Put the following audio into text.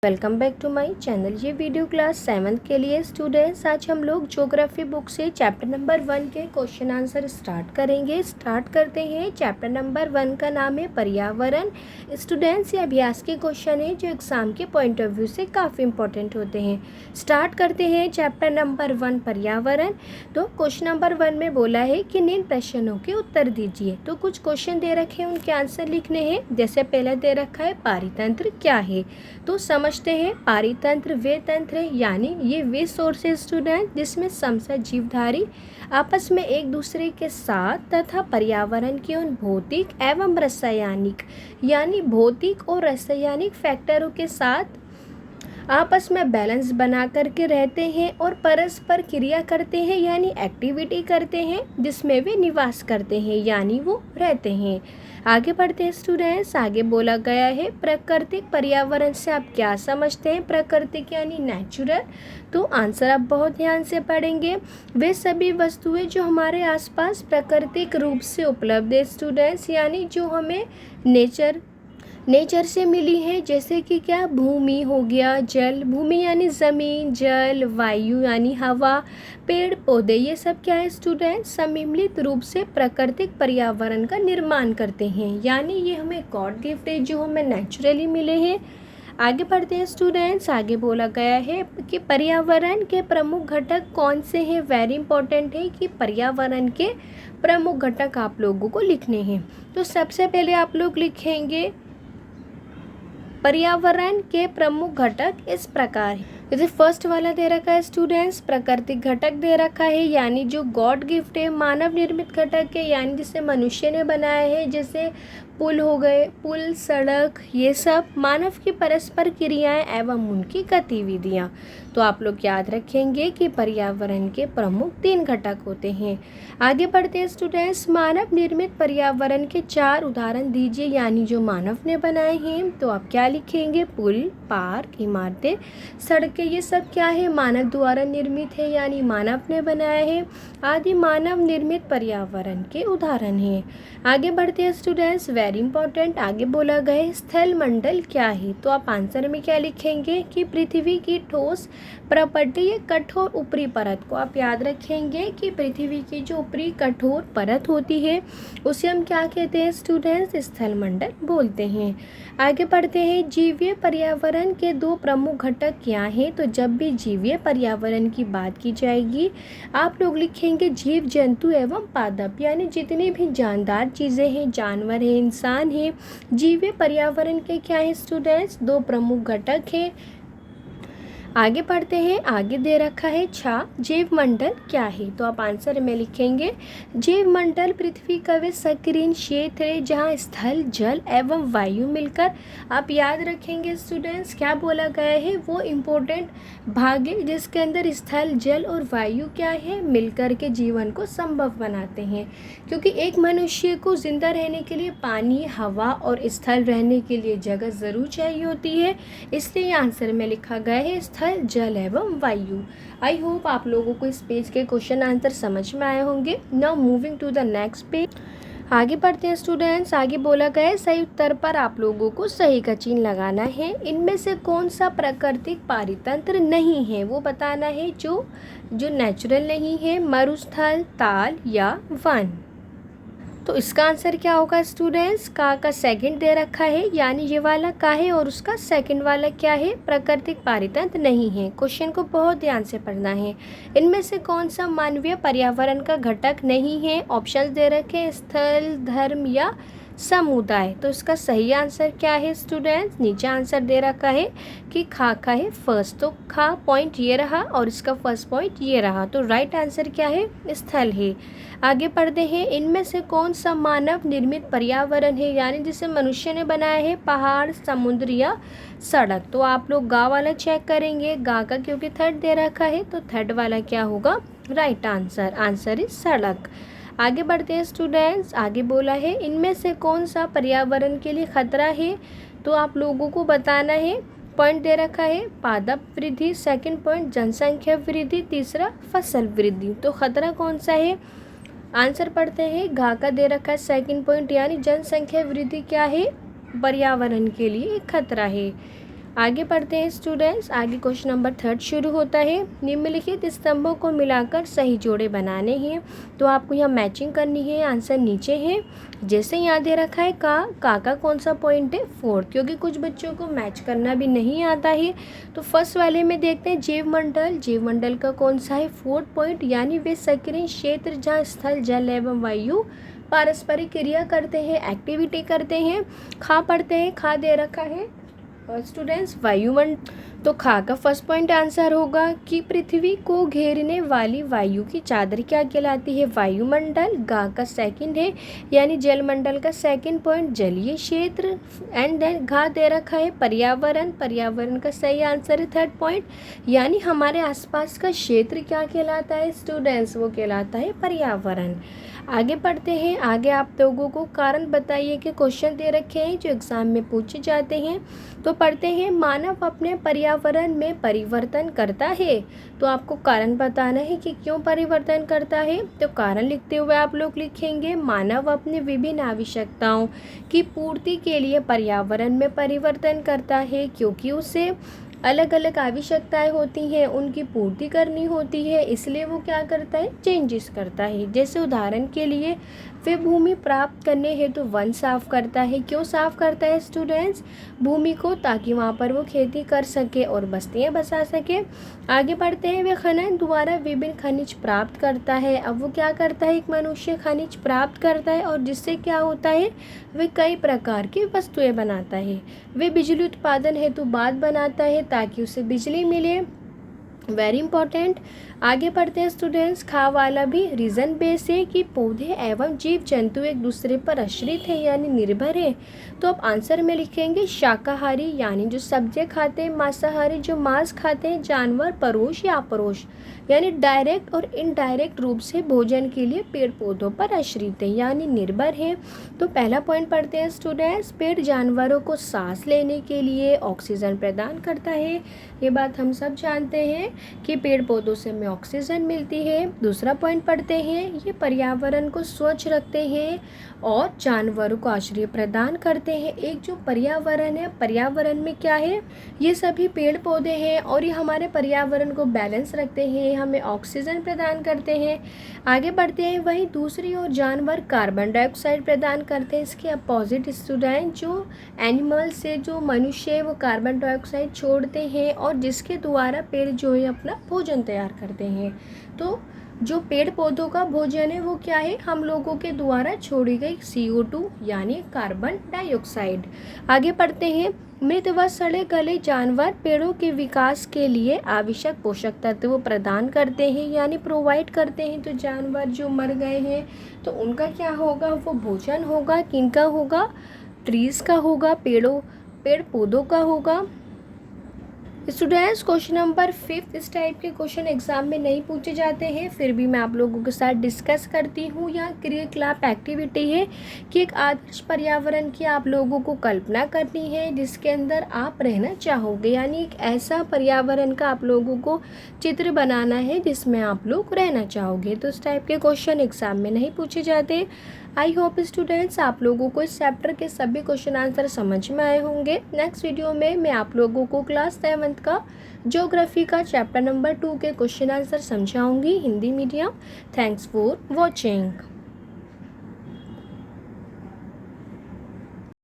Welcome back to my channel. ये video class 7th के लिए स्टूडेंट्स। आज हम लोग ज्योग्राफी बुक से चैप्टर नंबर 1 के क्वेश्चन आंसर स्टार्ट करेंगे। स्टार्ट करते हैं। चैप्टर नंबर 1 का नाम है पर्यावरण। स्टूडेंट्स, ये अभ्यास के क्वेश्चन है जो एग्जाम के पॉइंट ऑफ व्यू से काफ़ी इंपॉर्टेंट होते हैं। स्टार्ट करते हैं चैप्टर नंबर 1 पर्यावरण। तो क्वेश्चन नंबर 1 में बोला है कि निम्न प्रश्नों के उत्तर दीजिए। तो कुछ क्वेश्चन दे रखे हैं, उनके आंसर लिखने हैं। जैसे पहला दे रखा है पारितंत्र क्या है, तो समझते हैं। पारितंत्र वे तंत्र है, यानी ये वे सोर्स है स्टूडेंट जिसमें समस्त जीवधारी आपस में एक दूसरे के साथ तथा पर्यावरण के उन भौतिक एवं रासायनिक यानी भौतिक और रासायनिक फैक्टरों के साथ आपस में बैलेंस बना करके रहते हैं और परस्पर क्रिया करते हैं यानी एक्टिविटी करते हैं, जिसमें वे निवास करते हैं यानी वो रहते हैं। आगे बढ़ते हैं स्टूडेंट्स। आगे बोला गया है प्राकृतिक पर्यावरण से आप क्या समझते हैं। प्राकृतिक यानी नेचुरल। तो आंसर आप बहुत ध्यान से पढ़ेंगे। वे सभी वस्तुएं जो हमारे आसपास प्राकृतिक रूप से उपलब्ध है स्टूडेंट्स, यानी जो हमें नेचर से मिली है। जैसे कि क्या, भूमि हो गया, जल, भूमि यानी ज़मीन, जल, वायु यानी हवा, पेड़ पौधे, ये सब क्या है स्टूडेंट, सम्मिलित रूप से प्राकृतिक पर्यावरण का निर्माण करते हैं, यानी ये हमें गॉड गिफ्ट है जो हमें नेचुरली मिले हैं। आगे बढ़ते हैं स्टूडेंट्स। आगे बोला गया है कि पर्यावरण के प्रमुख घटक कौन से हैं। वेरी इंपॉर्टेंट है कि पर्यावरण के प्रमुख घटक आप लोगों को लिखने हैं। तो सबसे पहले आप लोग लिखेंगे पर्यावरण के प्रमुख घटक इस प्रकार है। जैसे फर्स्ट वाला दे रखा है स्टूडेंट्स, प्राकृतिक घटक दे रखा है, यानी जो गॉड गिफ्ट है। मानव निर्मित घटक है, यानी जिसे मनुष्य ने बनाया है, जैसे पुल हो गए, पुल, सड़क, ये सब मानव की परस्पर क्रियाएं एवं उनकी गतिविधियां। तो आप लोग याद रखेंगे कि पर्यावरण के प्रमुख 3 घटक होते हैं। आगे बढ़ते हैं स्टूडेंट्स। मानव निर्मित पर्यावरण के 4 उदाहरण दीजिए, यानी जो मानव ने बनाए हैं। तो आप क्या लिखेंगे, पुल, पार्क, इमारतें, सड़कें, ये सब क्या है, मानव द्वारा निर्मित है, यानी मानव ने बनाया है। आदि मानव निर्मित पर्यावरण के उदाहरण हैं। आगे बढ़ते हैं स्टूडेंट्स। Very important. आगे बोला गया स्थल मंडल क्या है। तो आप आंसर में क्या लिखेंगे कि पृथ्वी की ठोस प्रॉपर्टी, ये कठोर ऊपरी परत को आप याद रखेंगे कि पृथ्वी की जो ऊपरी कठोर परत होती है उसे हम क्या कहते हैं स्टूडेंट्स, स्थल मंडल बोलते हैं। आगे बढ़ते हैं। जीवीय पर्यावरण के 2 प्रमुख घटक क्या हैं। तो जब भी जीवीय पर्यावरण की बात की जाएगी आप लोग लिखेंगे जीव जंतु एवं पादप, यानी जितनी भी जानदार चीज़ें हैं, जानवर हैं, इंसान हैं। जीवीय पर्यावरण के क्या है स्टूडेंट्स, 2 प्रमुख घटक हैं। आगे बढ़ते हैं। आगे दे रखा है जैव मंडल क्या है। तो आप आंसर में लिखेंगे जैव मंडल पृथ्वी का वे संकीर्ण क्षेत्र है जहाँ स्थल, जल एवं वायु मिलकर, आप याद रखेंगे स्टूडेंट्स, क्या बोला गया है, वो इम्पोर्टेंट भाग है जिसके अंदर स्थल, जल और वायु क्या है, मिलकर के जीवन को संभव बनाते हैं। क्योंकि एक मनुष्य को जिंदा रहने के लिए पानी, हवा और स्थल रहने के लिए जगह ज़रूर चाहिए होती है, इसलिए आंसर में लिखा गया है स्थल, जल एवं वायु। आई होप आप लोगों को इस पेज के क्वेश्चन आंसर समझ में आए होंगे। Now moving to the next page. आगे बढ़ते हैं स्टूडेंट्स। आगे बोला गया है सही उत्तर पर आप लोगों को सही का चिन्ह लगाना है। इनमें से कौन सा प्राकृतिक पारितंत्र नहीं है वो बताना है, जो नेचुरल नहीं है, मरुस्थल, ताल या वन। तो इसका आंसर क्या होगा स्टूडेंट्स, का सेकंड दे रखा है, यानी ये वाला का है और उसका सेकंड वाला क्या है, प्राकृतिक पारितंत्र नहीं है। क्वेश्चन को बहुत ध्यान से पढ़ना है। इनमें से कौन सा मानवीय पर्यावरण का घटक नहीं है। ऑप्शंस दे रखे हैं स्थल, धर्म या समुदाय। तो इसका सही आंसर क्या है स्टूडेंट्स, नीचे आंसर दे रखा है कि खा का है फर्स्ट। तो खा पॉइंट ये रहा और इसका फर्स्ट पॉइंट ये रहा, तो राइट आंसर क्या है, स्थल है। आगे पढ़ते हैं। इनमें से कौन सा मानव निर्मित पर्यावरण है, यानी जिसे मनुष्य ने बनाया है, पहाड़, समुद्र या सड़क। तो आप लोग गा वाला चेक करेंगे, गा का क्योंकि थर्ड दे रखा है तो थर्ड वाला क्या होगा, राइट आंसर। आंसर इज सड़क। आगे बढ़ते हैं स्टूडेंट्स। आगे बोला है इनमें से कौन सा पर्यावरण के लिए खतरा है। तो आप लोगों को बताना है, पॉइंट दे रखा है पादप वृद्धि, सेकंड पॉइंट जनसंख्या वृद्धि, तीसरा फसल वृद्धि। तो खतरा कौन सा है, आंसर पढ़ते हैं। घा का दे रखा है सेकंड पॉइंट, यानी जनसंख्या वृद्धि क्या है, पर्यावरण के लिए एक खतरा है। आगे पढ़ते हैं स्टूडेंट्स। आगे क्वेश्चन नंबर 3 शुरू होता है। निम्नलिखित स्तंभों को मिलाकर सही जोड़े बनाने हैं। तो आपको यहाँ मैचिंग करनी है। आंसर नीचे है। जैसे यहाँ दे रखा है का कौन सा पॉइंट है? 4, क्योंकि कुछ बच्चों को मैच करना भी नहीं आता है। तो फर्स्ट वाले में देखते हैं जीव मंडल का कौन सा है? 4th पॉइंट, यानी वे संकीर्ण क्षेत्र जहाँ स्थल, जल एवं वायु पारस्परिक क्रिया करते हैं, एक्टिविटी करते हैं। खा पढ़ते हैं। खा दे रखा है स्टूडेंट्स वायुमंडल। तो खा का फर्स्ट पॉइंट आंसर होगा कि पृथ्वी को घेरने वाली वायु की चादर क्या कहलाती है? वायुमंडल। गा का सेकंड है, यानी जलमंडल का सेकंड पॉइंट जलीय क्षेत्र। एंड देन घा दे रखा है पर्यावरण। पर्यावरण का सही आंसर है 3rd पॉइंट, यानी हमारे आसपास का क्षेत्र क्या कहलाता है स्टूडेंट्स? वो कहलाता है पर्यावरण। आगे पढ़ते हैं। आगे आप लोगों को कारण बताइए कि क्वेश्चन दे रखे हैं जो एग्जाम में पूछे जाते हैं। तो पढ़ते हैं, मानव अपने पर्यावरण में परिवर्तन करता है। तो आपको कारण बताना है कि क्यों परिवर्तन करता है। तो कारण लिखते हुए आप लोग लिखेंगे, मानव अपने विभिन्न आवश्यकताओं की पूर्ति के लिए पर्यावरण में परिवर्तन करता है, क्योंकि उसे अलग अलग आवश्यकताएं होती हैं, उनकी पूर्ति करनी होती है, इसलिए वो क्या करता है? चेंजेस करता है। जैसे उदाहरण के लिए वे भूमि प्राप्त करने हेतु वन साफ करता है। क्यों साफ करता है स्टूडेंट्स? भूमि को, ताकि वहाँ पर वो खेती कर सके और बस्तियाँ बसा सके। आगे बढ़ते हैं। वे खनन द्वारा विभिन्न खनिज प्राप्त करता है। अब वो क्या करता है? एक मनुष्य खनिज प्राप्त करता है और जिससे क्या होता है? वे कई प्रकार की वस्तुएं बनाता है। वे बिजली उत्पादन हेतु बांध बनाता है ताकि उसे बिजली मिले। Very important. आगे पढ़ते हैं स्टूडेंट्स। खा वाला भी रीजन बेस है कि पौधे एवं जीव जंतु एक दूसरे पर आश्रित है, यानी निर्भर है। तो आप आंसर में लिखेंगे शाकाहारी, यानी जो सब्जियां खाते हैं। मांसाहारी, जो मांस खाते हैं जानवर। परोश या अपरोश, यानी डायरेक्ट और इनडायरेक्ट रूप से भोजन के लिए पेड़ पौधों पर आश्रित है, यानी निर्भर है। तो पहला पॉइंट पढ़ते हैं स्टूडेंट्स। पेड़ जानवरों को सांस लेने के लिए ऑक्सीजन प्रदान करता है। ये बात हम सब जानते हैं कि पेड़ पौधों से हमें ऑक्सीजन मिलती है। दूसरा पॉइंट पढ़ते हैं। ये पर्यावरण को स्वच्छ रखते हैं और जानवरों को आश्रय प्रदान करते हैं। एक जो पर्यावरण है, पर्यावरण में क्या है? ये सभी पेड़ पौधे हैं और ये हमारे पर्यावरण को बैलेंस रखते हैं, हमें ऑक्सीजन प्रदान करते हैं। आगे बढ़ते हैं। वहीं दूसरी ओर जानवर कार्बन डाइऑक्साइड प्रदान करते हैं। इसके अपोजिट स्टूडेंट, जो एनिमल से जो मनुष्य है वो कार्बन डाइऑक्साइड छोड़ते हैं और जिसके द्वारा पेड़ जो है अपना भोजन तैयार करते हैं। तो जो पेड़ पौधों का भोजन है वो क्या है? हम लोगों के द्वारा छोड़ी गई CO2, यानी कार्बन डाइऑक्साइड। आगे पढ़ते हैं। मृत व सड़े गले जानवर पेड़ों के विकास के लिए आवश्यक पोषक तत्व प्रदान करते हैं, यानी प्रोवाइड करते हैं। तो जानवर जो मर गए हैं तो उनका क्या होगा? वो भोजन होगा। किनका होगा? ट्रीज़ का होगा, पेड़ पौधों का होगा। स्टूडेंट्स, क्वेश्चन नंबर 5 इस टाइप के क्वेश्चन एग्जाम में नहीं पूछे जाते हैं, फिर भी मैं आप लोगों के साथ डिस्कस करती हूँ। यहाँ क्रियाकलाप एक्टिविटी है कि एक आदर्श पर्यावरण की आप लोगों को कल्पना करनी है जिसके अंदर आप रहना चाहोगे, यानी एक ऐसा पर्यावरण का आप लोगों को चित्र बनाना है जिसमें आप लोग रहना चाहोगे। तो इस टाइप के क्वेश्चन एग्जाम में नहीं पूछे जाते। आई होप स्टूडेंट्स आप लोगों को इस चैप्टर के सभी क्वेश्चन आंसर समझ में आए होंगे। नेक्स्ट वीडियो में मैं आप लोगों को क्लास 7 का ज्योग्राफी का चैप्टर नंबर 2 के क्वेश्चन आंसर समझाऊंगी, Hindi medium. Thanks for watching.